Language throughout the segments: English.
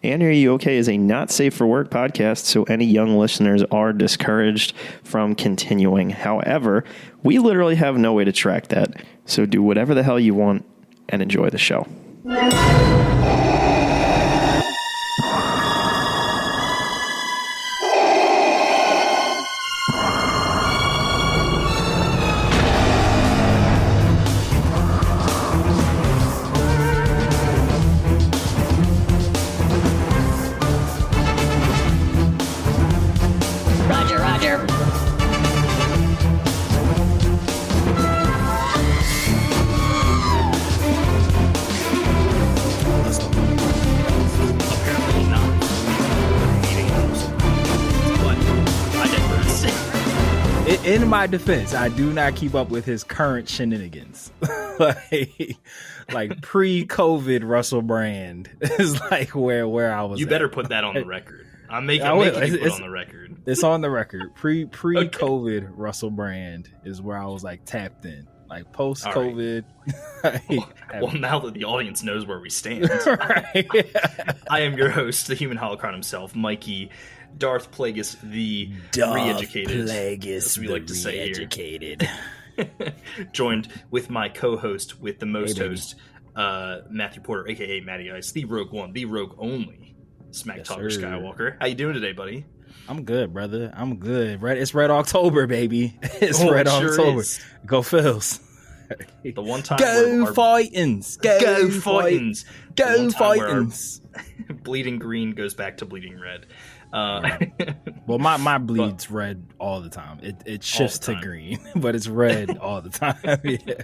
And Are You Okay is a not safe for work podcast, so any young listeners are discouraged from continuing. However, we literally have no way to track that, so do whatever the hell you want and enjoy the show. In my defense, I do not keep up with his current shenanigans. like pre-COVID Russell Brand is like where I was. You better put that on the record. I'm making you put it on the record. It's on the record. Pre-COVID okay. Russell Brand is where I was like tapped in. Like post-COVID. Right. Well, now that the audience knows where we stand, right. I am your host, the human holocron himself, Mikey. Darth Plagueis the re-educated, as we like to say here. Joined with my co-host, with the most host, Matthew Porter, aka Matty Ice, the Rogue One, the Rogue Only, Smack Talker Skywalker. How you doing today, buddy? I'm good, brother. I'm good. It's Red October, baby. It's Red October. Is. Go Phils. The one time Go Fightins. Go Fightins. Go Fightins. Bleeding green goes back to bleeding red. Well, my bleed's red all the time. It shifts to green, but it's red all the time. Yeah.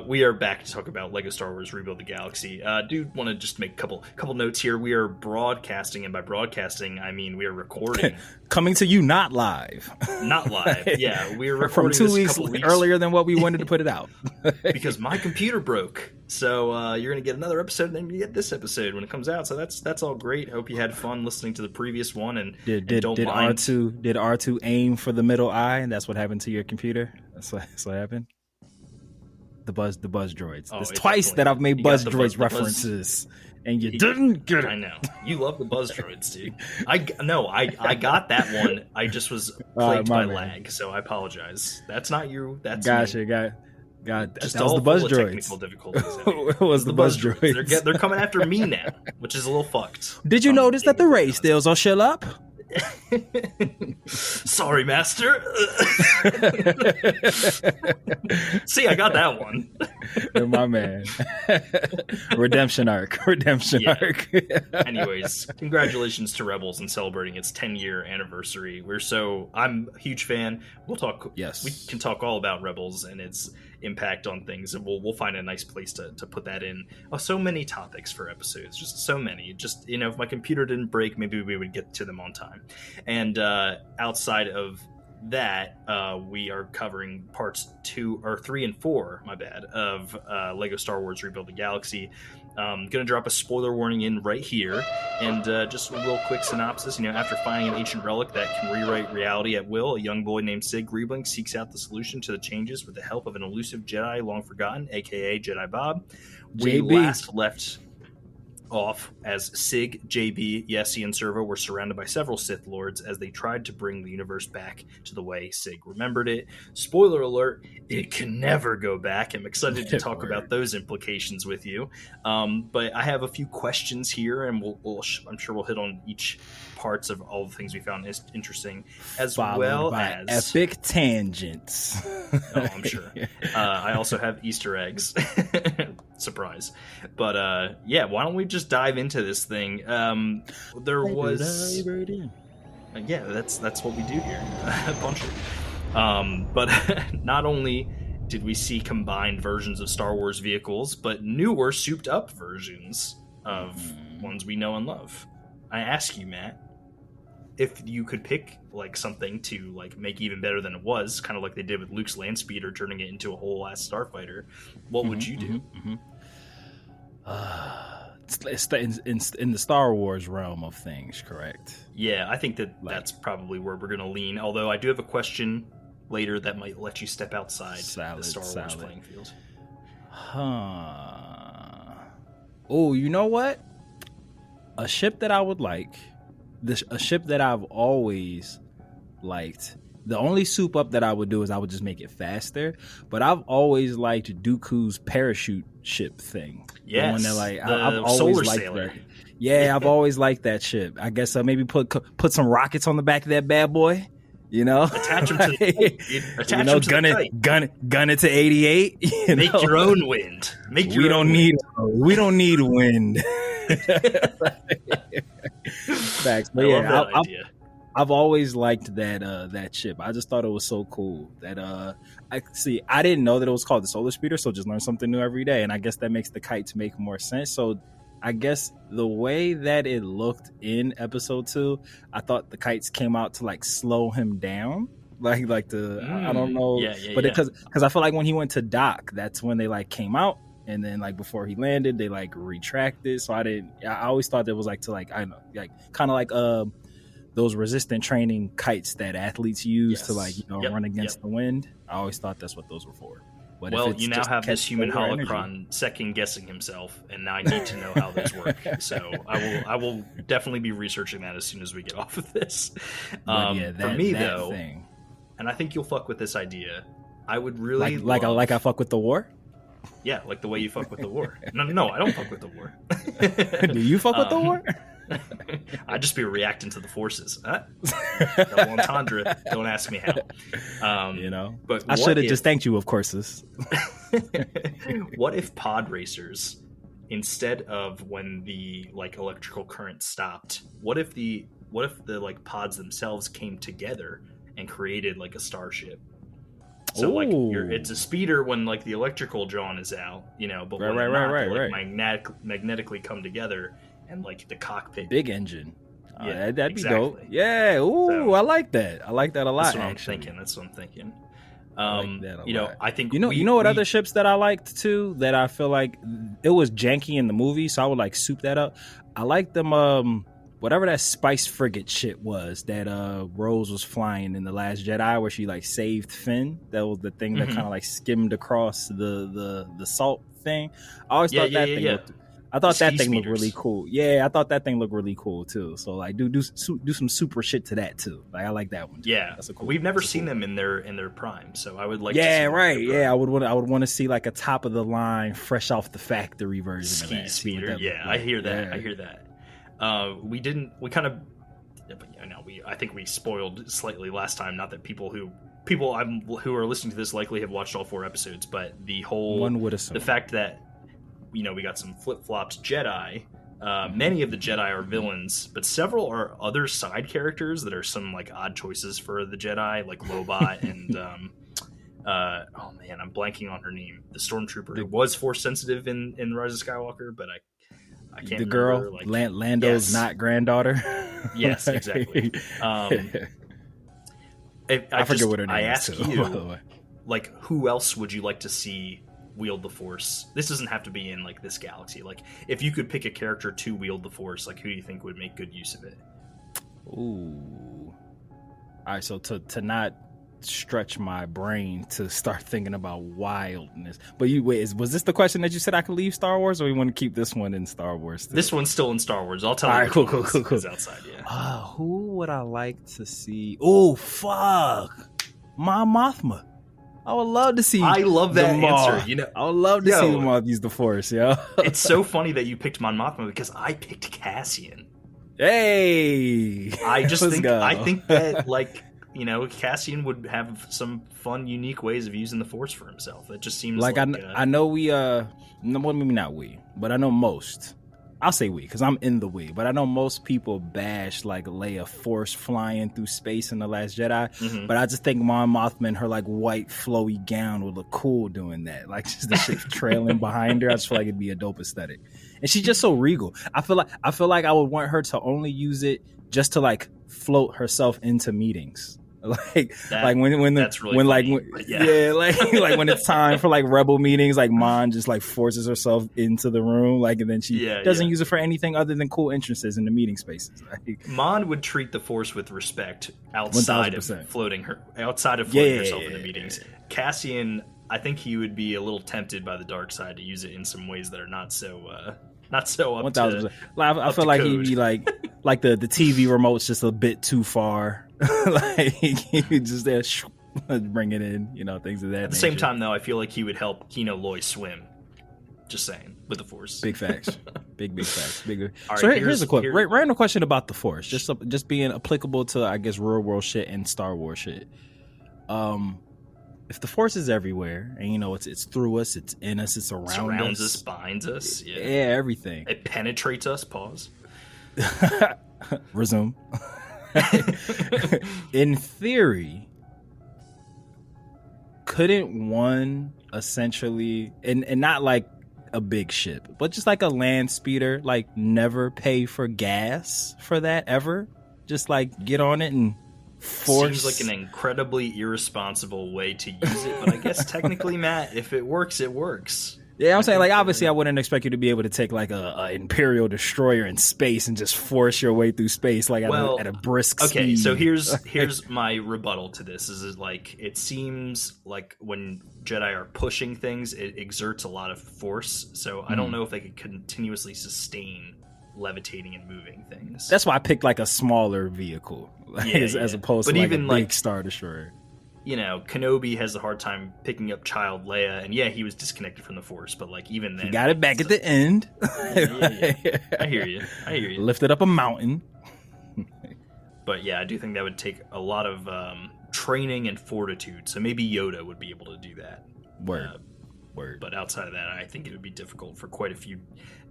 We are back to talk about Lego Star Wars Rebuild the Galaxy. Dude, want to just make a couple notes here. We are broadcasting, and by broadcasting, I mean we are recording. Coming to you not live. Not live, yeah. We are recording from 2 weeks earlier than what we wanted to put it out. Because my computer broke. So you're going to get another episode, and then you get this episode when it comes out. So that's all great. Hope you had fun listening to the previous one, and don't mind. Did R2 aim for the middle eye, and that's what happened to your computer? That's what happened? The buzz droids. It's twice that I've made buzz droids references, and you didn't get it. I know. You love the buzz droids, dude. I got that one. I just was plagued by lag, so I apologize. That's not you. That's gotcha. me. God, just that was the buzz droids. Technical difficulties. It was the buzz droids. They're coming after me now, which is a little fucked. Did you notice that the race deals are chill up? Sorry, master. See, I got that one. My man. Redemption arc. Anyways, congratulations to Rebels in celebrating its 10-year anniversary. I'm a huge fan. We'll talk. Yes, we can talk all about Rebels and its impact on things, and we'll find a nice place to put that in. So many topics for episodes, just so many. Just, if my computer didn't break, maybe we would get to them on time. And outside of that, we are covering parts 3 and 4, of Lego Star Wars Rebuild the Galaxy. Gonna drop a spoiler warning in right here, and just a real quick synopsis. After finding an ancient relic that can rewrite reality at will, a young boy named Sig Griebling seeks out the solution to the changes with the help of an elusive Jedi long forgotten, aka Jedi Bob. We last left off as Sig, JB, Yessi, and Servo were surrounded by several Sith Lords as they tried to bring the universe back to the way Sig remembered it. Spoiler alert, it can never go back. I'm excited to talk about those implications with you. But I have a few questions here, and I'm sure we'll hit on each parts of all the things we found interesting, as well as epic tangents. I'm sure. I also have Easter eggs. Surprise. But why don't we just dive into this thing? That's what we do here. Punch it. But not only did we see combined versions of Star Wars vehicles, but newer souped up versions of ones we know and love. I ask you, Matt, if you could pick something to make even better than it was, kind of like they did with Luke's Landspeeder, turning it into a whole ass starfighter, what would you do? It's in the Star Wars realm of things, correct? Yeah, I think that's probably where we're going to lean. Although I do have a question later that might let you step outside the Star Wars playing field. Oh, you know what? A ship that I would like, a ship that I've always liked. The only soup up that I would do is I would just make it faster. But I've always liked Dooku's parachute ship thing. Yes, the one that like the I've always solar liked sailor. that. Yeah, I've always liked that ship. I guess maybe put some rockets on the back of that bad boy. You know, attach them to the gun it to 88. Make your own wind. We don't need wind. Facts. But I love that idea. I've always liked that ship. I just thought it was so cool that I didn't know that it was called the Solar Speeder, so just learn something new every day. And I guess that makes the kites make more sense. So I guess the way that it looked in episode 2, I thought the kites came out to like slow him down. I don't know. Because I feel like when he went to dock, that's when they like came out. And then like before he landed, they like retracted. So I always thought that was like to like, I don't know, like kind of like those resistant training kites that athletes use to like, run against the wind. I always thought that's what those were for. But well, you now have this human holocron second guessing himself, and now I need to know how those work. So I will definitely be researching that as soon as we get off of this. For me though, and I think you'll fuck with this idea. I would really like I fuck with the war. Yeah, like the way you fuck with the war. No, I don't fuck with the war. Do you fuck with the war? I'd just be reacting to the forces. Double entendre. Don't ask me how. But I should have just thanked you, of course. What if pod racers, instead of when the like electrical current stopped, what if the like pods themselves came together and created like a starship? So like it's a speeder when like the electrical drawn is out, but when they magnetically come together. And like the cockpit, big engine, that'd be dope. Yeah, I like that. I like that a lot. That's what I'm thinking. I think what other ships that I liked too. That I feel like it was janky in the movie, so I would like soup that up. I like them. Whatever that spice frigate shit was that Rose was flying in The Last Jedi, where she like saved Finn. That was the thing that kind of like skimmed across the salt thing. I always thought that thing looked. I thought that thing looked really cool. Yeah, I thought that thing looked really cool too. So like, do some super shit to that too. Like I like that one too. Yeah, that's a cool. We've never seen them in their prime, so I would like. Yeah, to see right. Yeah, I would want to see like a top of the line, fresh off the factory version of that. Speeder. Yeah, I hear that. I hear that. I think we spoiled slightly last time. Not that people who are listening to this likely have watched all 4 episodes, but the whole the fact that. We got some flip-flopped Jedi. Many of the Jedi are villains, but several are other side characters that are some like odd choices for the Jedi, like Lobot and I'm blanking on her name. The stormtrooper who was force sensitive in Rise of Skywalker, but I can't. The girl, remember, Lando's not granddaughter. Yes, exactly. I forget what her name is. I ask you, like, who else would you like to see wield the Force? This doesn't have to be in like this galaxy. Like, if you could pick a character to wield the Force, like who do you think would make good use of it? Ooh. All right, so to not stretch my brain to start thinking about wildness. But was this the question that you said I could leave Star Wars, or we want to keep this one in Star Wars still? This one's still in Star Wars. I'll tell you. All right, cool. Outside, yeah. Who would I like to see? Oh, fuck. Mon Mothma. I would love to see. I love that answer. I would love to see the Moth use the Force. Yeah, it's so funny that you picked Mon Mothma because I picked Cassian. Hey, I think that like Cassian would have some fun, unique ways of using the Force for himself. It just seems like I know we maybe not we, but I know most. I'll say we because I'm in the we, but I know most people bash like Leia Force flying through space in The Last Jedi. Mm-hmm. But I just think Mon Mothma in her like white flowy gown would look cool doing that. Like just the shit trailing behind her. I just feel like it'd be a dope aesthetic. And she's just so regal. I feel like I would want her to only use it just to like float herself into meetings. Like when when it's time for like rebel meetings, like Mon just like forces herself into the room, like, and then she doesn't use it for anything other than cool entrances in the meeting spaces. Like, Mon would treat the Force with respect outside 1000%. Of floating herself into meetings. Cassian, I think he would be a little tempted by the dark side to use it in some ways that are not so not so up 1,000%. to. I feel like he'd be like the TV remote's just a bit too far. Like he just there bring it in, things of that. At the same time, though, I feel like he would help Kino Loy swim. Just saying, with the Force. Big facts. Big facts. All so right, here's a quick random question about the Force, just being applicable to, I guess, real world shit and Star Wars shit. If the Force is everywhere, and it's through us, it's in us, it's surrounds us, binds us, yeah, everything. It penetrates us. Pause. Resume. In theory, couldn't one essentially, and not like a big ship, but just like a land speeder, like never pay for gas for that ever? Just like get on it and force. Seems like an incredibly irresponsible way to use it, but I guess technically, Matt, if it works, it works. Yeah, I'm saying, like, obviously I wouldn't expect you to be able to take like a Imperial destroyer in space and just force your way through space like at a brisk speed. Okay, so here's my rebuttal to this is like, it seems like when Jedi are pushing things, it exerts a lot of force, so I don't know if they could continuously sustain levitating and moving things. That's why I picked like a smaller vehicle as opposed to like a big Star Destroyer. Kenobi has a hard time picking up child Leia, and he was disconnected from the Force, but like even then, he got it back at the end. Yeah. I hear you. Lifted up a mountain. But I do think that would take a lot of training and fortitude. So maybe Yoda would be able to do that. Word. But outside of that, I think it would be difficult for quite a few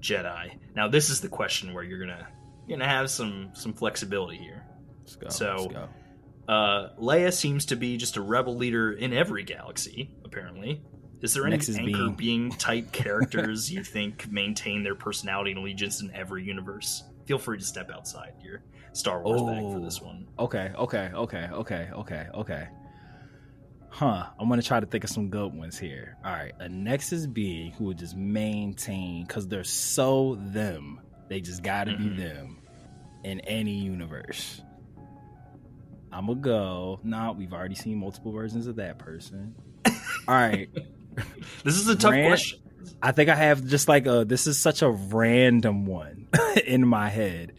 Jedi. Now, this is the question where you're gonna have some flexibility here. Let's go. Leia seems to be just a rebel leader in every galaxy, apparently. Is there any anchor being type characters you think maintain their personality and allegiance in every universe? Feel free to step outside your Star Wars bag for this one. Okay. I'm going to try to think of some good ones here. All right. A Nexus being who would just maintain, because they're so them. They just got to be them in any universe. I'm going to go. Nah, we've already seen multiple versions of that person. All right. This is a tough question. I think I have just like this is such a random one in my head.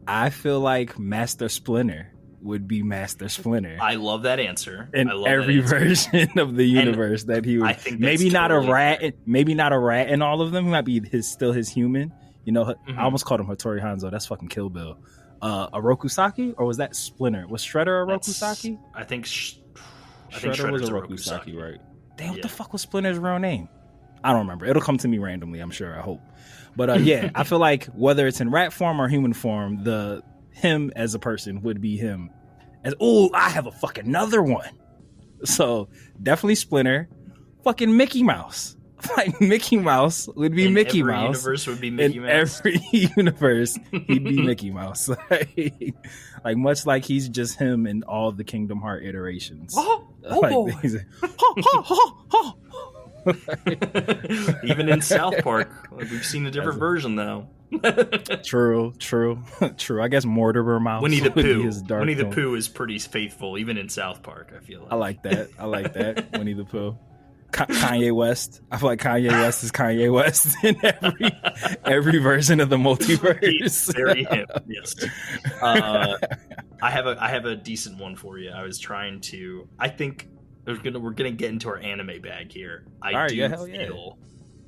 I feel like Master Splinter would be Master Splinter. I love that answer. In every version of the universe that he would. I think maybe not a rat. Fair. Maybe not a rat in all of them. He might be still his human. I almost called him Hattori Hanzo. That's fucking Kill Bill. Oroku Saki, or was that Splinter? Was Shredder Oroku Saki? I think Shredder was Oroku Saki, right? Damn, what the fuck was Splinter's real name? I don't remember. It'll come to me randomly, I'm sure. I hope. But I feel like whether it's in rat form or human form, him as a person would be him. I have a fucking another one. So definitely Splinter. Fucking Mickey Mouse. Like Mickey Mouse would be Mickey Mouse. Universe would be Mickey Mouse. Every universe, he'd be Mickey Mouse. Like much like he's just him in all the Kingdom Hearts iterations. Even in South Park, we've seen a different version though. True. I guess Mortimer Mouse. Winnie the Pooh is pretty faithful, even in South Park. I feel like. I like that. Winnie the Pooh. Kanye West. I feel like Kanye West is Kanye West in every version of the multiverse. He's very him. Yes. I have a decent one for you. I was trying to. I think we're gonna get into our anime bag here. I feel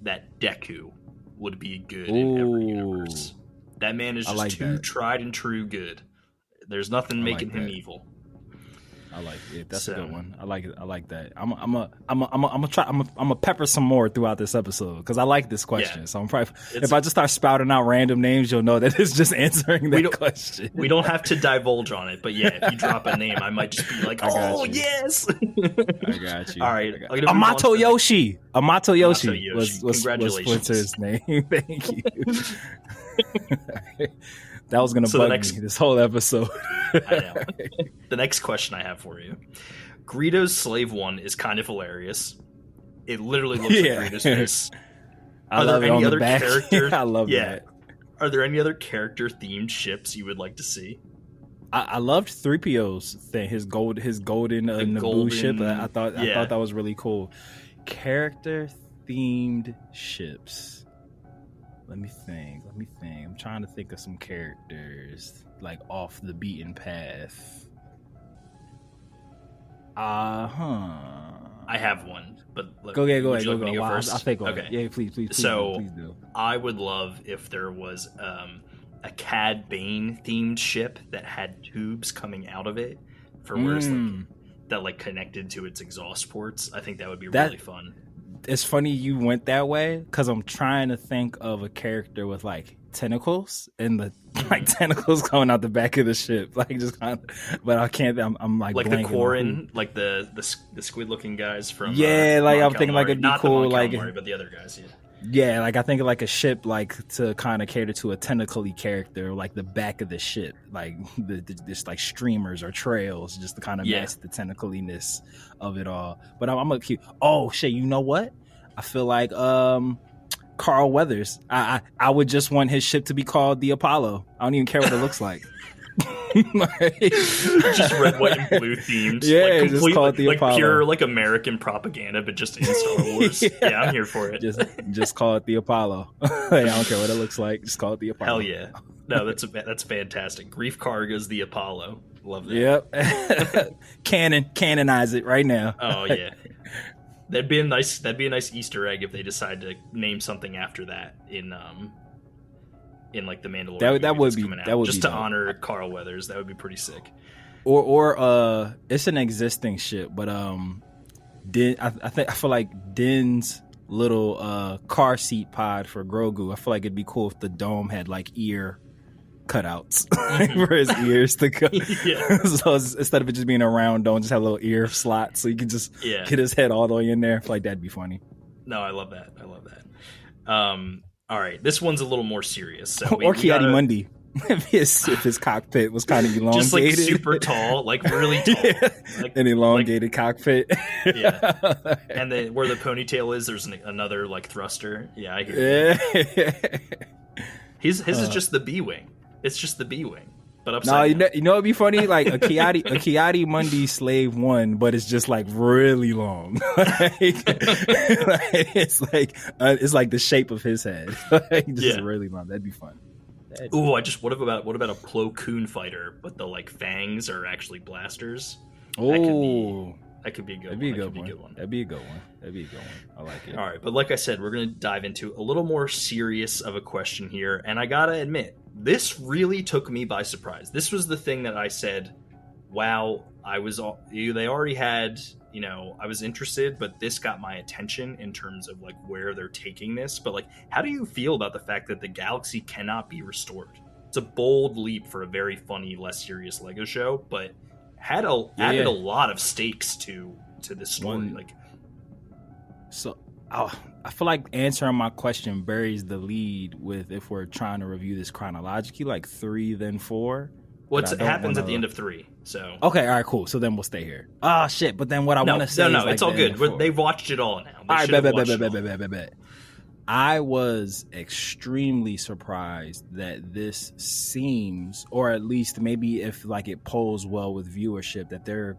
that Deku would be good in every universe. That man is just tried and true good. There's nothing making him evil. I like it. That's a good one. I like it. I like that. I'm gonna pepper some more throughout this episode because I like this question. Yeah. So I'm probably if I just start spouting out random names, you'll know that it's just answering that question. We don't have to divulge on it, but if you drop a name, I might just be like, yes. I got you. All right, Amato Yoshi. Amato Yoshi was Splinter's name. Thank you. That was going to bug me this whole episode. I know. The next question I have for you. Greedo's Slave One is kind of hilarious. It literally looks like Greedo's face. I love any other character? I love that. Are there any other character-themed ships you would like to see? I loved 3PO's thing, his golden Naboo ship. I thought that was really cool. Character-themed ships. Let me think. I'm trying to think of some characters like off the beaten path. I have one, but go ahead. Go first? I'll take one. Okay. Yeah, please do. I would love if there was a Cad Bane themed ship that had tubes coming out of it for where it's that connected to its exhaust ports. I think that would be really fun. It's funny you went that way because I'm trying to think of a character with tentacles and the tentacles coming out the back of the ship, just kind of. But I can't. I'm like the Quarren, the squid looking guys from. Yeah, I'm thinking it'd be not cool, the Calamari, but the other guys. Yeah. Yeah, I think of a ship to kind of cater to a tentacle-y character, the back of the ship, this streamers or trails, just to kind of match the tentacle-iness of it all. But I'm gonna keep. Oh shit! You know what? I feel like Carl Weathers. I would just want his ship to be called the Apollo. I don't even care what it looks like. Just red, white, and blue themed. Yeah, just call it the Apollo. Pure American propaganda, but just in Star Wars. Yeah, I'm here for it. Just call it the Apollo. I don't care what it looks like. Just call it the Apollo. Hell yeah! No, that's fantastic. Grief Karga's the Apollo. Love that. Yep. Canonize it right now. Oh yeah. That'd be a nice Easter egg if they decide to name something after that in the Mandalorian. That would be just to dope. honor Carl Weathers. That would be pretty sick. Or it's an existing ship, but I feel like Din's little car seat pod for Grogu. I feel like it'd be cool if the dome had ear cutouts for his ears to go. Yeah. So instead of it just being a round dome, just have a little ear slot so you can just get his head all the way in there. I feel like that'd be funny. No, I love that. All right, this one's a little more serious. So or Ki-Adi-Mundi, if his cockpit was kind of elongated, just super tall, really tall, an elongated cockpit. Yeah, and then where the ponytail is, there's another thruster. Yeah, I hear. Yeah. His is just the B wing. It's just the B wing. But upside down. You know it'd be funny, a Ki-Adi-Mundi Slave 1, but it's just really long. It's the shape of his head. Just really long. That'd be fun. Ooh, what about a Plo Koon fighter, but the fangs are actually blasters? Oh, that could be a good one. That'd be a good one. I like it. All right, but like I said, we're going to dive into a little more serious of a question here, and I gotta admit, this really took me by surprise. This was the thing that I said, wow, they already had, I was interested, but this got my attention in terms of where they're taking this. But how do you feel about the fact that the galaxy cannot be restored? It's a bold leap for a very funny, less serious Lego show, but added a lot of stakes to this story. So I feel like answering my question buries the lead with, if we're trying to review this chronologically, 3 then 4. It happens at the end of 3. So okay, all right, cool. So then we'll stay here. Oh shit! But then what I want to say, it's all good. They've watched it all now. All right, bet. I was extremely surprised that this seems, or at least maybe if it polls well with viewership, that they're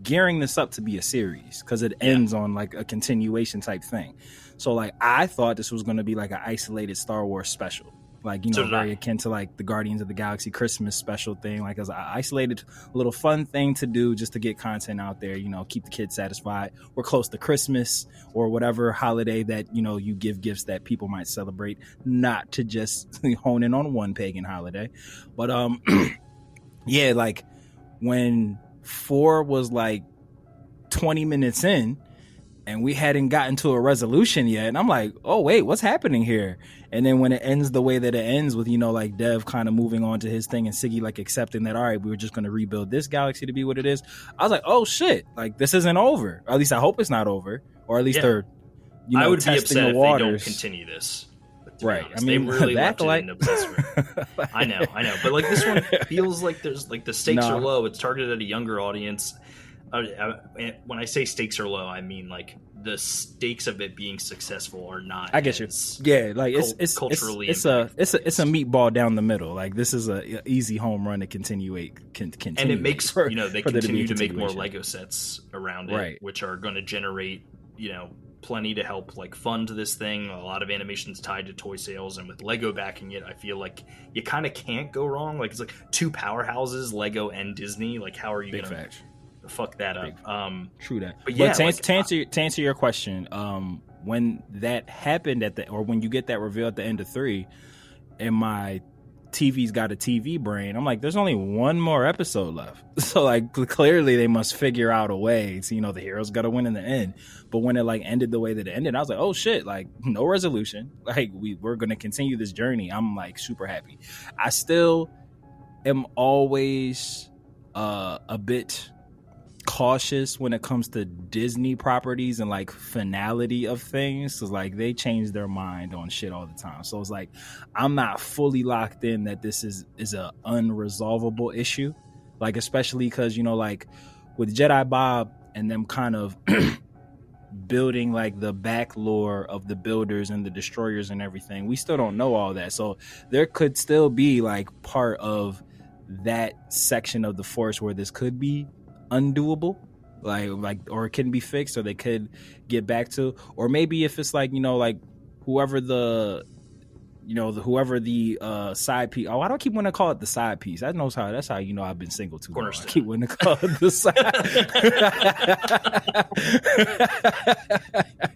gearing this up to be a series, because it ends on a continuation type thing. So I thought this was going to be an isolated Star Wars special, very akin to the Guardians of the Galaxy Christmas special thing, as an isolated little fun thing to do just to get content out there, keep the kids satisfied. We're close to Christmas or whatever holiday that you give gifts that people might celebrate, not to just hone in on one pagan holiday. But when 4 was 20 minutes in and we hadn't gotten to a resolution yet, and I'm like, oh wait, what's happening here? And then when it ends the way that it ends with Dev kind of moving on to his thing and Siggy accepting that, all right, we were just going to rebuild this galaxy to be what it is, I was like, oh shit, this isn't over. Or at least I hope it's not over, or at least they're I would be upset if they don't continue this. Right. I mean, they really left it in a place where I know. But this one feels like there's the stakes are low. It's targeted at a younger audience. When I say stakes are low, I mean the stakes of it being successful are not. I guess it's culturally. It's a meatball down the middle. This is a easy home run to continue. And it makes they continue to make more Lego sets around it, which are going to generate plenty to help like fund this thing. A lot of animation's tied to toy sales, and with Lego backing it, I feel like you kind of can't go wrong. Like it's like two powerhouses, Lego and Disney. Like how are you gonna fuck that up? True that. But yeah, to answer your question, when that happened or when you get that reveal at the end of 3, and my TV's got a TV brain, I'm like, there's only one more episode left. So like clearly they must figure out a way to, the heroes got to win in the end. But when it like ended the way that it ended, I was like, oh shit, like no resolution. Like we're going to continue this journey. I'm like super happy. I still am always a bit cautious when it comes to Disney properties and like finality of things, because like they change their mind on shit all the time. So it's like I'm not fully locked in that this is a unresolvable issue, like especially because like with Jedi Bob and them kind of building like the back lore of the builders and the destroyers and everything, we still don't know all that. So there could still be like part of that section of the Force where this could be undoable, like or it can be fixed, or they could get back to, or maybe if it's like like whoever the side piece. Oh, I don't keep wanting to call it the side piece. That's how I've been single too long. I keep wanting to call it the side.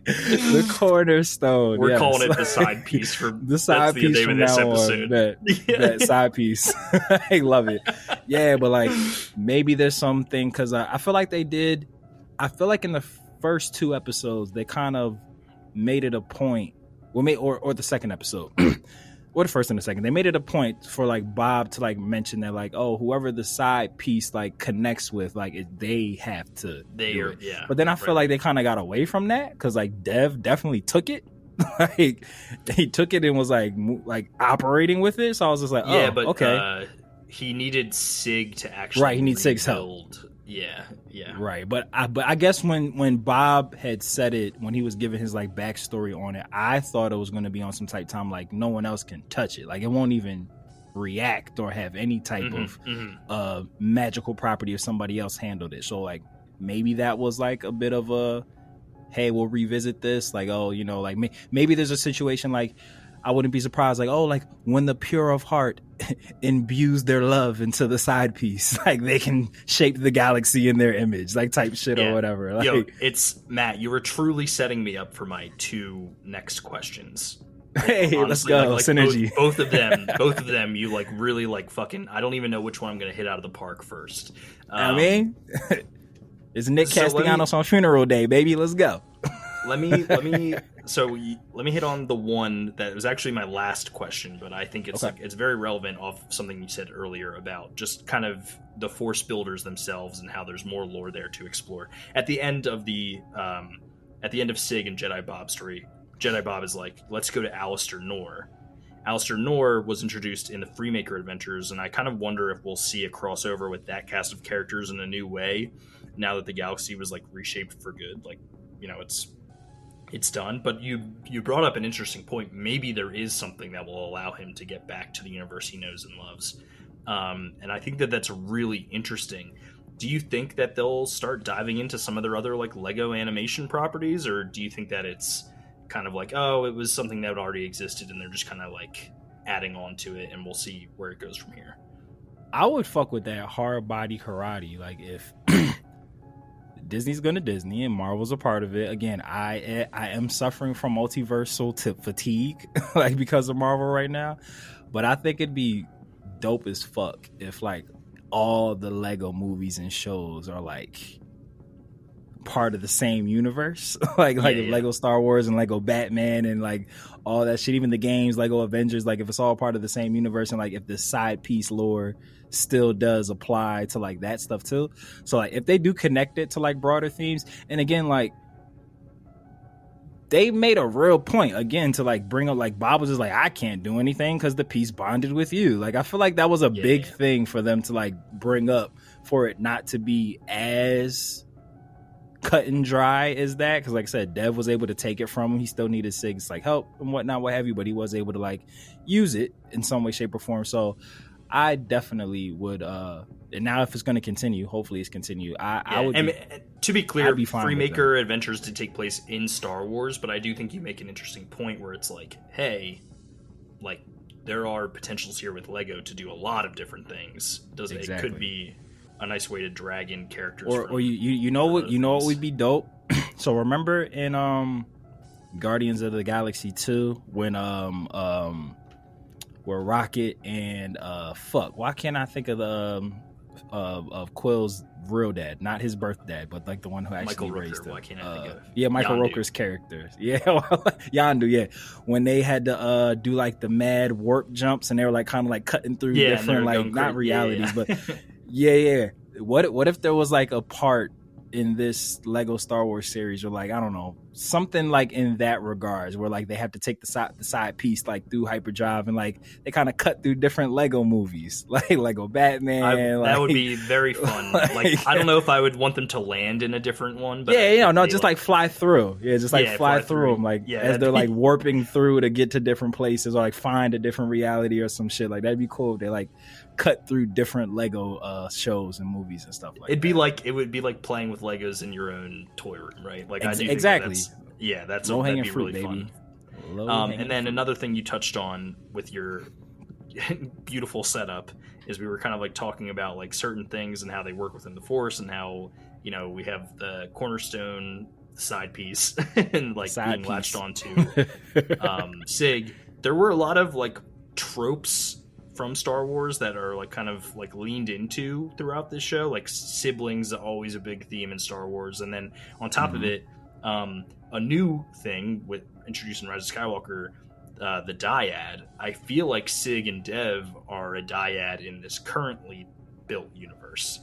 The cornerstone. We're calling it the side piece for the side piece the from now on. That side piece. I love it. Yeah, but like maybe there's something, because I feel like they did. I feel like in the first 2 episodes they kind of made it a point. Or the second episode, or the first and the second, they made it a point for like Bob to like mention that like, oh, whoever the side piece like connects with, like they have to do it. Yeah. But then I feel like they kind of got away from that, because like Dev definitely took it. Like he took it and was like operating with it. So I was just like, oh, yeah, but okay. He needed Sig to actually he needs Sig's help. Yeah. Right, but I guess when Bob had said it, when he was giving his like backstory on it, I thought it was going to be on some type time like no one else can touch it, like it won't even react or have any type of magical property if somebody else handled it. So like maybe that was like a bit of a, hey, we'll revisit this. Like, oh, like maybe there's a situation like, I wouldn't be surprised, like, oh, like when the pure of heart imbues their love into the side piece, like they can shape the galaxy in their image, like type shit or whatever. Like, yo, it's Matt. You were truly setting me up for my 2 next questions. Like, hey, honestly, let's go. Like synergy. Both of them. You like really like fucking. I don't even know which one I'm gonna hit out of the park first. I mean, it's Nick Castellanos on funeral day, baby. Let's go. Let me hit on the one that was actually my last question, but I think it's it's very relevant off something you said earlier about just kind of the Force builders themselves and how there's more lore there to explore. At the end of Sig and Jedi Bob's story, Jedi Bob is like, let's go to Alistair Noor. Alistair Noor was introduced in the Freemaker Adventures, and I kind of wonder if we'll see a crossover with that cast of characters in a new way now that the galaxy was like reshaped for good. Like, it's done. But you brought up an interesting point. Maybe there is something that will allow him to get back to the universe he knows and loves. And I think that's really interesting. Do you think that they'll start diving into some of their other like Lego animation properties, or do you think that it's kind of like, oh, it was something that already existed and they're just kind of like adding on to it and we'll see where it goes from here? I would fuck with that hard body karate. Like if Disney's gonna Disney and Marvel's a part of it. Again, I am suffering from multiversal fatigue, like because of Marvel right now. But I think it'd be dope as fuck if like all the Lego movies and shows are like part of the same universe. like Lego Star Wars and Lego Batman and like all that shit, even the games, Lego Avengers, like if it's all part of the same universe, and like if the side piece lore still does apply to like that stuff too. So like if they do connect it to like broader themes, and again like they made a real point again to like bring up like Bob was just like, I can't do anything because the piece bonded with you. Like I feel like that was a big thing for them to like bring up, for it not to be as cut and dry as that, because like I said, Dev was able to take it from him. He still needed Sig's like help and whatnot, what have you, but he was able to like use it in some way, shape, or form. So I definitely would. And now, if it's going to continue, hopefully it's continue. I would. To be clear, Freemaker Adventures did take place in Star Wars, but I do think you make an interesting point where it's like, hey, like there are potentials here with Lego to do a lot of different things. It could be a nice way to drag in characters. Or you know what would be dope. So remember in Guardians of the Galaxy 2 when where Rocket and why can't I think of the of Quill's real dad, not his birth dad, but like the one who actually raised him. Why can't I think of? Yeah, Michael Yondu. Rooker's character. Yeah, Yondu. Yeah, when they had to do like the mad warp jumps, and they were like kind of like cutting through different like not realities, but yeah. What if there was like a part in this Lego Star Wars series, or like I don't know, something like in that regards, where like they have to take the side piece like through hyperdrive, and like they kind of cut through different Lego movies, like Lego Batman. That would be very fun. Like I don't know if I would want them to land in a different one, but just like fly through. Yeah, just like fly through them, like as they're like warping through to get to different places, or like find a different reality or some shit. Like that'd be cool if they like cut through different Lego shows and movies and stuff like that. It would be like playing with Legos in your own toy room, right? Like I do exactly. That'd be fruit, really baby. fun. And then another thing you touched on with your beautiful setup is we were kind of like talking about like certain things and how they work within the Force, and how we have the cornerstone side piece and like being latched onto Sig. There were a lot of like tropes from Star Wars that are like kind of like leaned into throughout this show. Like siblings are always a big theme in Star Wars, and then on top of it, a new thing with introducing Rise of Skywalker, the dyad. I feel like Sig and Dev are a dyad in this currently built universe.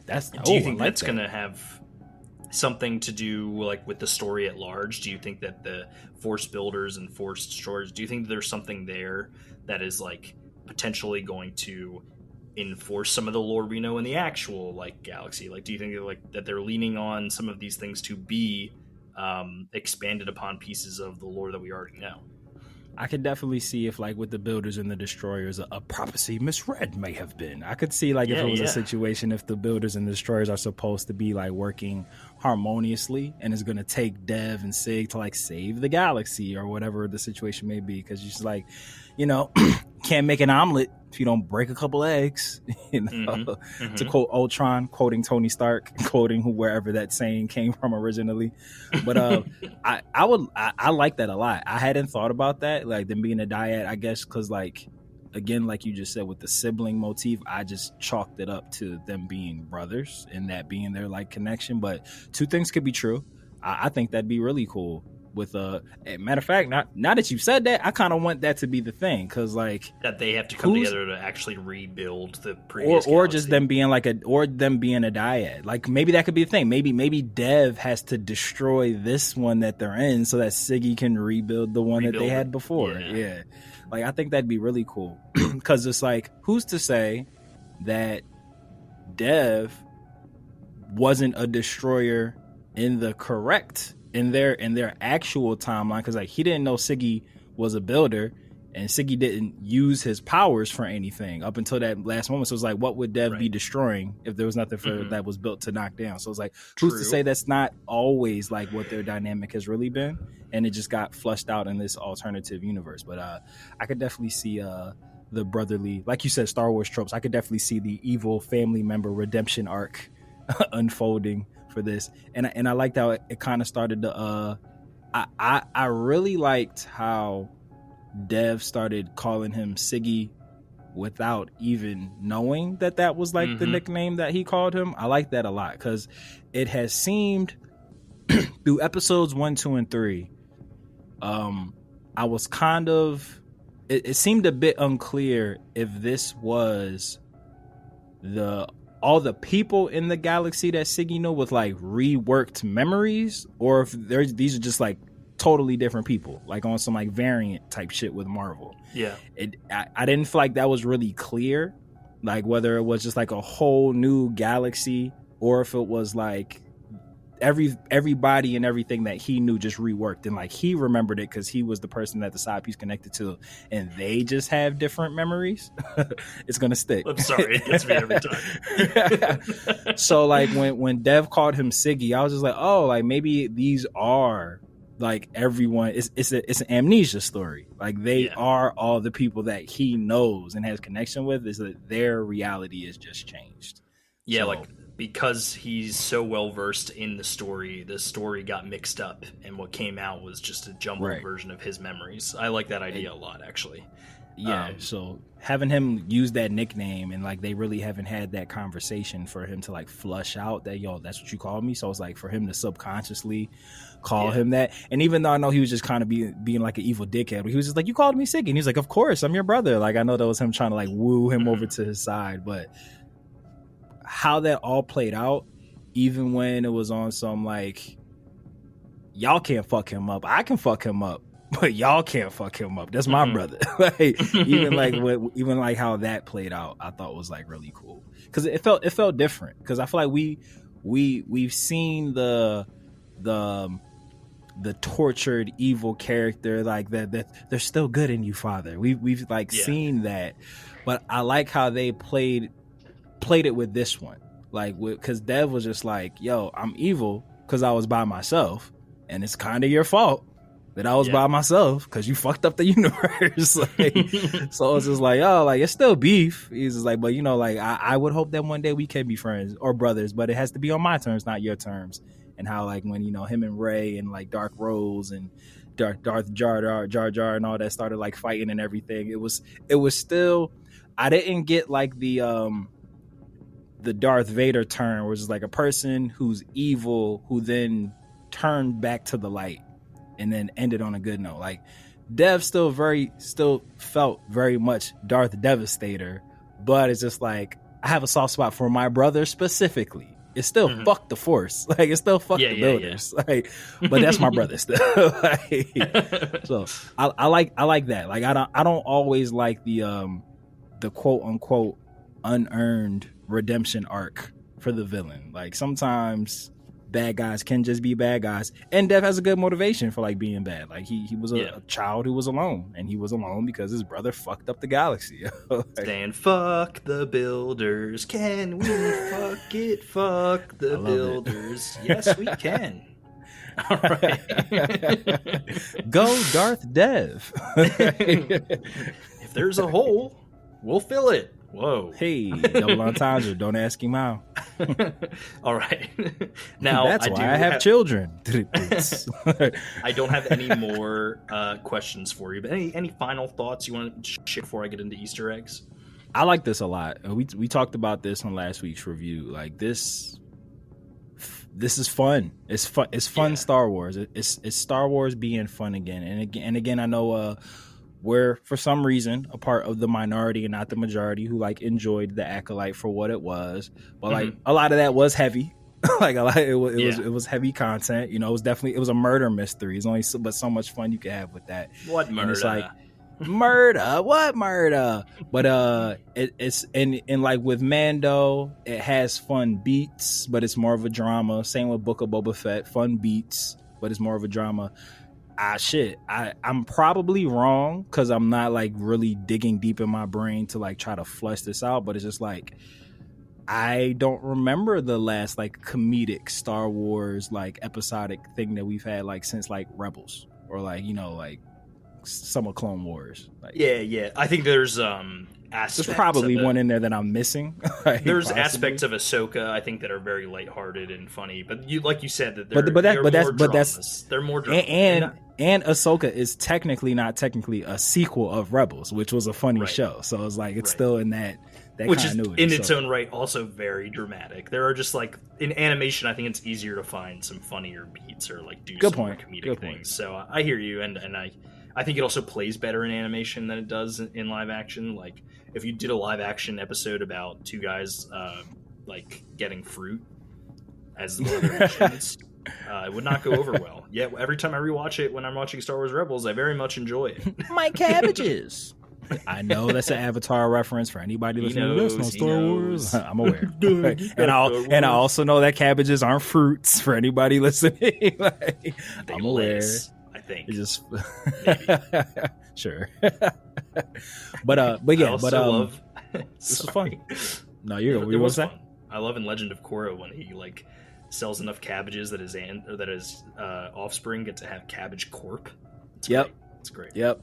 Do you think that's going to have something to do like with the story at large? Do you think that the Force builders and Force destroyers, do you think there's something there that is like potentially going to enforce some of the lore we know in the actual like galaxy? Like do you think that they're leaning on some of these things to be expanded upon pieces of the lore that we already know? I could definitely see if like with the builders and the destroyers a prophecy misread may have been. I could see like if it was a situation if the builders and the destroyers are supposed to be like working harmoniously, and it's going to take Dev and Sig to like save the galaxy or whatever the situation may be, because she's like, can't make an omelet if you don't break a couple eggs, to quote Ultron, quoting Tony Stark, quoting wherever that saying came from originally. But I like that a lot. I hadn't thought about that, like them being a dyad, I guess, because like again, like you just said with the sibling motif, I just chalked it up to them being brothers and that being their like connection. But two things could be true. I think that'd be really cool. With matter of fact, now that you've said that, I kind of want that to be the thing, because like that they have to come together to actually rebuild the previous or just them being like them being a dyad. Like maybe that could be the thing. Maybe Dev has to destroy this one that they're in so that Siggy can rebuild the one that they had before. Yeah. Like I think that'd be really cool, because it's like, who's to say that Dev wasn't a destroyer in the correct in their actual timeline, because like he didn't know Siggy was a builder, and Siggy didn't use his powers for anything up until that last moment. So it's like, what would Dev be destroying if there was nothing for that was built to knock down? So it's like, who's to say that's not always like what their dynamic has really been, and it just got flushed out in this alternative universe. But I could definitely see the brotherly, like you said, Star Wars tropes. I could definitely see the evil family member redemption arc unfolding for this, and I liked how it kind of started to I really liked how Dev started calling him Siggy without even knowing that was like the nickname that he called him. I like that a lot, because it has seemed through episodes 1, 2, and 3, I was kind of it seemed a bit unclear if this was all the people in the galaxy that Siggy knew with like reworked memories, or if these are just like totally different people, like on some like variant type shit with Marvel. I didn't feel like that was really clear, like whether it was just like a whole new galaxy, or if it was like everybody and everything that he knew just reworked, and like he remembered it because he was the person that the side piece connected to, and they just have different memories. It's gonna stick. I'm sorry, it gets me every time. So like when Dev called him Siggy, I was just like, oh, like maybe these are like everyone. It's an amnesia story. Like they are all the people that he knows and has connection with. Is that their reality is just changed. Yeah, so, like because he's so well versed in the story got mixed up, and what came out was just a jumbled version of his memories. I like that idea a lot, actually. Yeah, so having him use that nickname, and like they really haven't had that conversation for him to like flush out that, yo, that's what you called me. So it's like for him to subconsciously call him that. And even though I know he was just kind of being like an evil dickhead, he was just like, you called me Siggy, and he's like, of course, I'm your brother. Like I know that was him trying to like woo him over to his side, but how that all played out, even when it was on some like, y'all can't fuck him up, I can fuck him up, but y'all can't fuck him up, that's my brother. Like even like how that played out, I thought was like really cool, because it felt different, because I feel like we've seen the tortured evil character, like that they're still good in you, father. We've like seen that, but I like how they played it with this one, like because Dev was just like, yo, I'm evil because I was by myself, and it's kind of your fault that I was by myself because you fucked up the universe. Like, so it's just like, oh, like it's still beef. He's just like, but you know, like I would hope that one day we can be friends or brothers, but it has to be on my terms, not your terms. And how like when, you know, him and Ray and like Dark Rose and Darth Jar Jar and all that started like fighting and everything, it was still, I didn't get like the Darth Vader turn, which is like a person who's evil who then turned back to the light and then ended on a good note. Like Dev still felt very much Darth Devastator, but it's just like, I have a soft spot for my brother specifically. It's still fuck the Force, like it's still fuck the builders, like, but that's my brother still. Like, so I like that. Like I don't always like the quote unquote unearned redemption arc for the villain. Like sometimes bad guys can just be bad guys, and Dev has a good motivation for like being bad. Like he was a child who was alone, and he was alone because his brother fucked up the galaxy. Like, saying fuck the builders, can we fuck the builders? Yes, we can. All right. Go Darth Dev. If there's a hole, we'll fill it. Whoa. Hey, double entendre, don't ask him how. All right. Now that's why I have children. I don't have any more questions for you, but any final thoughts you want to share before I get into Easter eggs? I like this a lot. We talked about this on last week's review. Like this is fun. It's fun. It's fun. Star Wars. It's Star Wars being fun again. And again, I know we're for some reason a part of the minority and not the majority who like enjoyed the Acolyte for what it was, but like a lot of that was heavy. Like it was heavy content. You know, it was a murder mystery. It's only so much fun you can have with that. What murder? And it's like murder. What murder? But it's and like with Mando, it has fun beats, but it's more of a drama. Same with Book of Boba Fett, fun beats, but it's more of a drama. I'm probably wrong because I'm not like really digging deep in my brain to like try to flush this out, but it's just like I don't remember the last like comedic Star Wars like episodic thing that we've had like since like Rebels or like, you know, like some of Clone Wars. Like, yeah. I think there's probably one in there that I'm missing. Like, there's possibly aspects of Ahsoka I think that are very lighthearted and funny, but you said that they're more dramas. And Ahsoka is not technically a sequel of Rebels, which was a funny show. So it's like it's still in that which continuity. Is in its own right also very dramatic. There are just like in animation, I think it's easier to find some funnier beats or like do some more comedic things. So I hear you, and I think it also plays better in animation than it does in live action. Like if you did a live action episode about two guys like getting fruit as one of their missions, it would not go over well. Yet every time I rewatch it when I'm watching Star Wars Rebels, I very much enjoy it. My cabbages. I know that's an Avatar reference for anybody listening. That's not Star Wars. I'm aware. and I also know that cabbages aren't fruits for anybody listening. I'm aware. I think. It's just sure. but yeah, love this is fun. No, you what's that? I love in Legend of Korra when he like sells enough cabbages that his offspring get to have cabbage corp. Yep. It's great. Yep.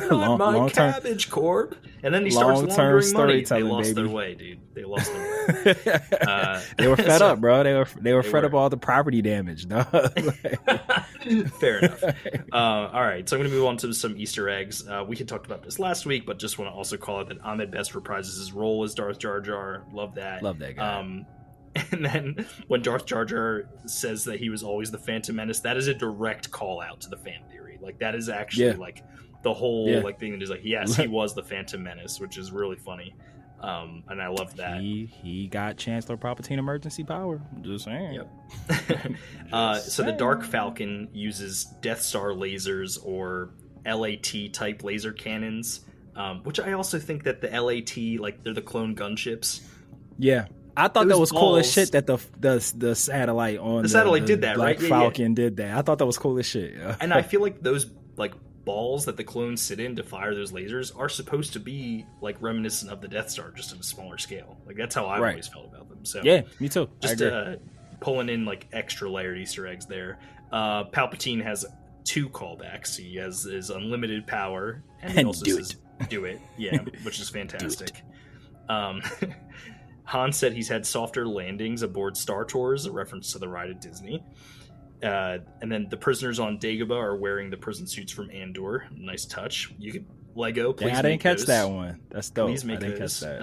long cabbage corp. And then he starts laundering money. They lost their way, dude. They lost their way. They were fed up, bro. They were fed up all the property damage. No? Fair enough. All right, so I'm going to move on to some Easter eggs. We had talked about this last week, but just want to also call it that Ahmed Best reprises his role as Darth Jar Jar. Love that. Love that guy. And then when Darth Jar Jar says that he was always the Phantom Menace, that is a direct call out to the fan theory. Like that is actually like the whole like thing that is like, yes, he was the Phantom Menace, which is really funny. And I love that. He got Chancellor Palpatine emergency power. I'm just saying. Yep. So the Dark Falcon uses Death Star lasers or LAT type laser cannons, which I also think that the LAT, like they're the clone gunships. Yeah. I thought that was cool as shit that the satellite on the satellite did that, Black right? Falcon did that. I thought that was cool as shit. And I feel like those like balls that the clones sit in to fire those lasers are supposed to be like reminiscent of the Death Star, just at a smaller scale. Like that's how I've always felt about them. So yeah, me too. Just pulling in like extra layered Easter eggs there. Palpatine has 2 callbacks. He has his unlimited power, and he also says "Do it," yeah, which is fantastic. Han said he's had softer landings aboard Star Tours, a reference to the ride at Disney. And then the prisoners on Dagobah are wearing the prison suits from Andor. Nice touch. You could Lego. Please I didn't catch those. That one. That's dope. Please make I didn't those. Catch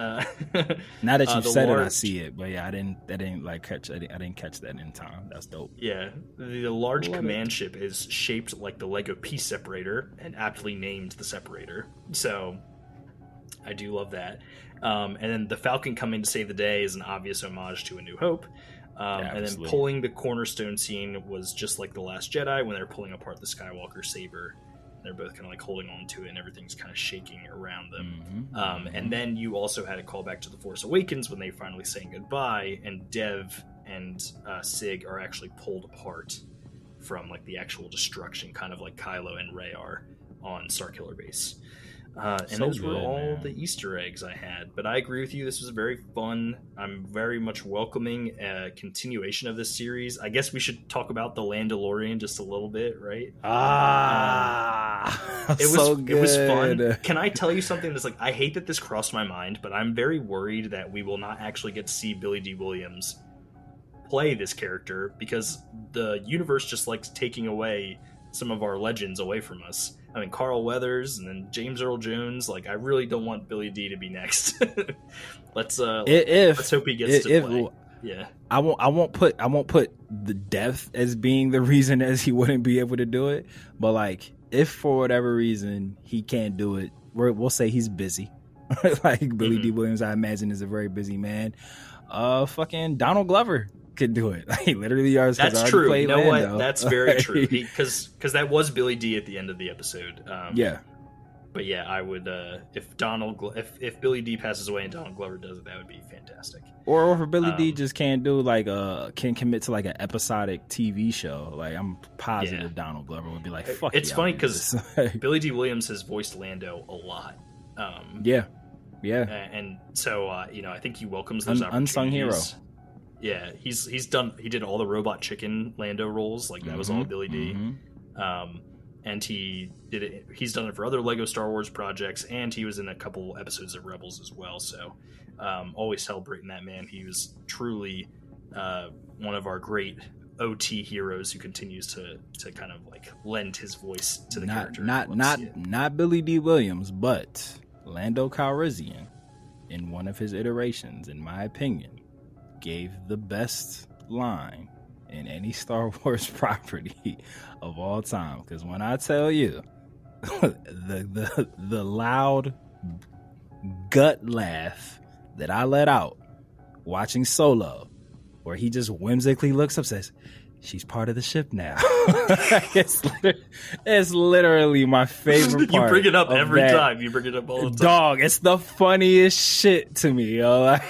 that. Now that you've said it, I see it. But yeah, I didn't like catch. I didn't catch that in time. That's dope. Yeah, the large command ship is shaped like the Lego piece separator and aptly named the separator. So I do love that. And then the Falcon coming to save the day is an obvious homage to A New Hope. And then pulling the cornerstone scene was just like The Last Jedi when they're pulling apart the Skywalker saber. They're both kind of like holding on to it and everything's kind of shaking around them. And then you also had a callback to The Force Awakens when they finally saying goodbye, and Dev and Sig are actually pulled apart from like the actual destruction, kind of like Kylo and Rey are on Starkiller Base. And those were all the Easter eggs I had. But I agree with you. This was very fun. I'm very much welcoming a continuation of this series. I guess we should talk about The Landalorian just a little bit, right? It was fun. Can I tell you something that's like, I hate that this crossed my mind, but I'm very worried that we will not actually get to see Billy D. Williams play this character because the universe just likes taking away some of our legends away from us. I mean, Carl Weathers and then James Earl Jones. Like, I really don't want Billy D to be next. let's hope he gets to play. Yeah, I won't put the death as being the reason as he wouldn't be able to do it. But like, if for whatever reason he can't do it, we'll say he's busy. Like Billy D. Williams, I imagine, is a very busy man. Fucking Donald Glover could do it. Like literally, that's true. You know Lando. What? That's very true. Because that was Billy D at the end of the episode. Yeah. But yeah, I would if if Billy D passes away and Donald Glover does it, that would be fantastic. Or if Billy D just can't do like can commit to like an episodic TV show, like I'm positive Donald Glover would be like, fuck. It's funny because Billy D. Williams has voiced Lando a lot. Yeah. And so I think he welcomes those opportunities. Unsung hero. Yeah, he did all the Robot Chicken Lando roles, like that was all Billy D. And he's done it for other Lego Star Wars projects, and he was in a couple episodes of Rebels as well. So always celebrating that man. He was truly one of our great OT heroes who continues to kind of like lend his voice to the character. Not Billy D. Williams, but Lando Calrissian in one of his iterations, in my opinion, gave the best line in any Star Wars property of all time. Because when I tell you the loud gut laugh that I let out watching Solo, where he just whimsically looks up and says, she's part of the ship now. it's literally my favorite part. You bring it up every time. You bring it up all the time. Dog, it's the funniest shit to me, yo. Like,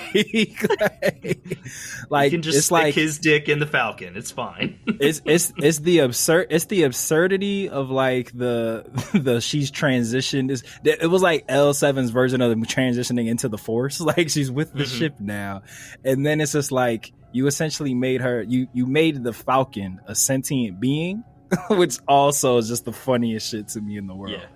you can just stick his dick in the Falcon. It's fine. it's the absurdity of like the she's transitioned. It was like L7's version of transitioning into the Force. Like, she's with the ship now, and then it's just like, you essentially made her, you made the Falcon a sentient being, which also is just the funniest shit to me in the world. Yeah.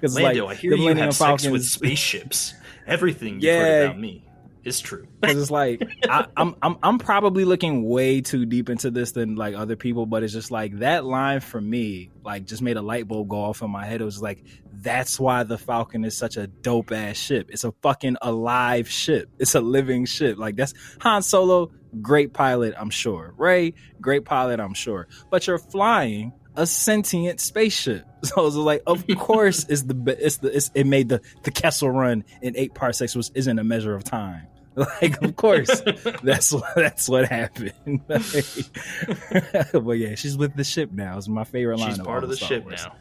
Lando, like, I hear you have sex with spaceships. Everything you've heard about me is true. Because it's like, I'm probably looking way too deep into this than like other people, but it's just like that line for me, like, just made a light bulb go off in my head. It was like, that's why the Falcon is such a dope ass ship. It's a fucking alive ship. It's a living ship. Like, that's Han Solo, great pilot, I'm sure. Rey, great pilot, I'm sure. But you're flying a sentient spaceship. So it's like, of course, it made the Kessel Run in 8 parsecs, which isn't a measure of time. Like, of course, that's what happened. But yeah, she's with the ship now. It's my favorite line. She's part of the ship now.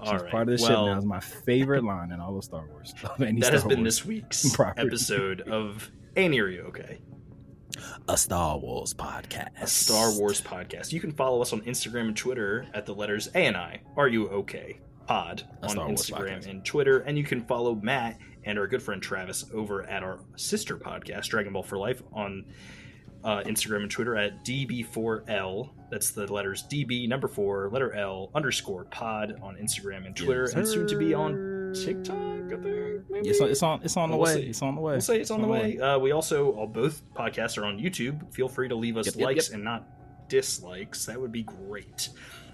She's part of the ship now. It's my favorite line in all of Star Wars. That has been this week's episode of Ain't Are You Okay? A Star Wars podcast. A Star Wars podcast. You can follow us on Instagram and Twitter at the letters A&I. Are You Okay? Pod on Instagram and Twitter. And you can follow Matt and our good friend Travis over at our sister podcast, Dragon Ball for Life, on Instagram and Twitter at DB4L. That's the letters DB, number 4, letter L, _pod on Instagram and Twitter. Yes, and soon to be on TikTok, I think. Maybe? It's on the way. It's on the way. We'll say it's on the way. We also, both podcasts are on YouTube. Feel free to leave us likes and not dislikes. That would be great.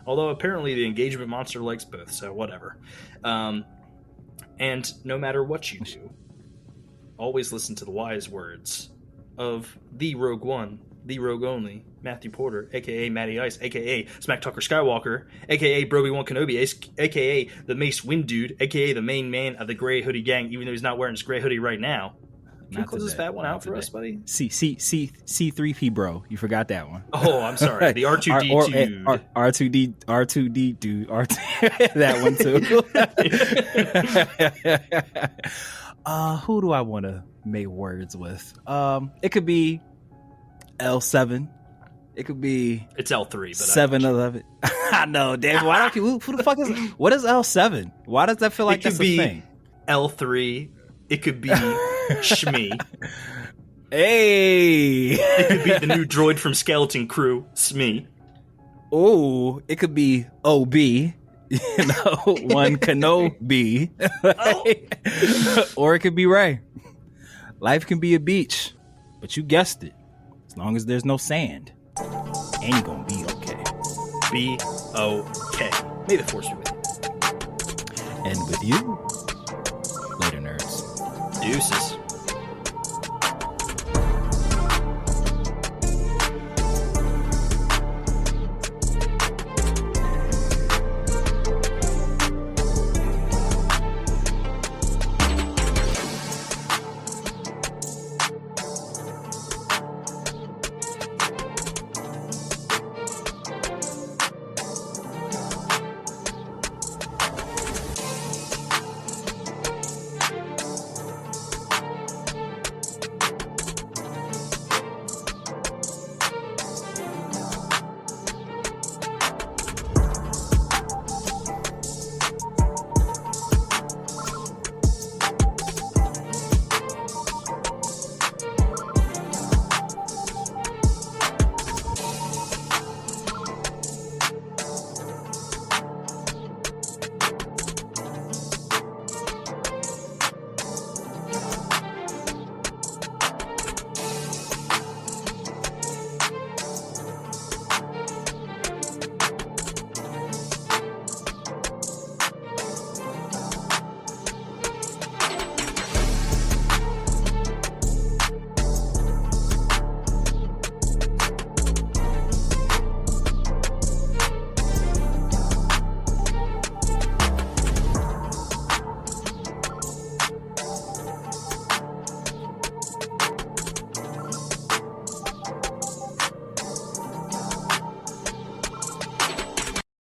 Although apparently the engagement monster likes both, so whatever. And no matter what you do, always listen to the wise words of the Rogue One, the Rogue Only, Matthew Porter, a.k.a. Matty Ice, a.k.a. Smack Talker Skywalker, a.k.a. Broby-Wan Kenobi, a.k.a. the Mace Wind Dude, a.k.a. the main man of the Gray Hoodie Gang, even though he's not wearing his Gray Hoodie right now. Can you close this fat one out for us, buddy? C3P bro. You forgot that one. Oh, I'm sorry. The R2D2. R2D dude. That one too. Who do I want to make words with? It could be L7. It could be. It's L3, but 7-11. I know, damn. Why don't you? Who the fuck is? What is L7? Why does that feel like that's a thing? L3. It could be Shmi. Hey. It could be the new droid from Skeleton Crew, Smee. Oh, it could be OB. One Kenobi. Or it could be Rey. Life can be a beach, but you guessed it. As long as there's no sand, and you're gonna be okay. Be okay. May the Force be with you. And with you. Later, nerds. Deuces.